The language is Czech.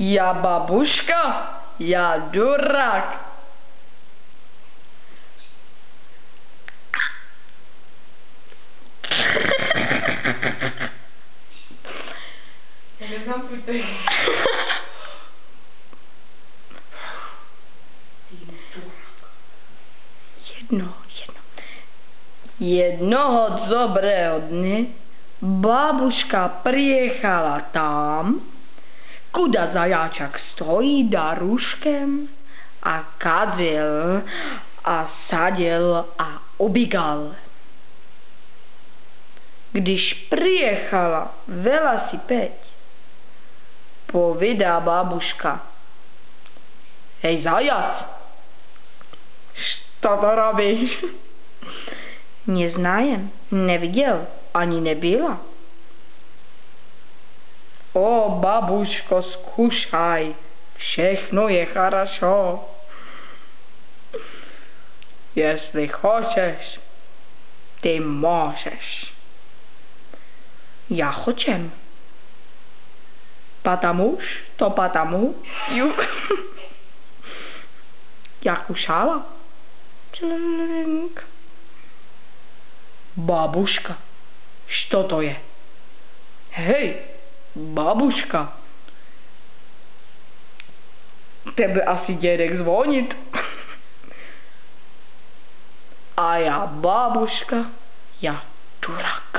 Já babuška, já dурак. Já neznám tvůj text. Jednoho dobrého dne babuška priechala tam, kuda zajáčak stojí daruškem a kadil a sadil a ubígal. Když priechala velosiped, povídá babuška: Hej zajac, što to robíš? Neznajem, neviděl, ani nebyla. O, babuško, zkušaj, všechno je хорошо. Jestli chceš, ty můžeš. Já хочем. Потому что потому. Я кушала. Člink. Babuška, što to je? Hej, babuška. Tebe asi dědek zvonit. A já babuška, já dурак.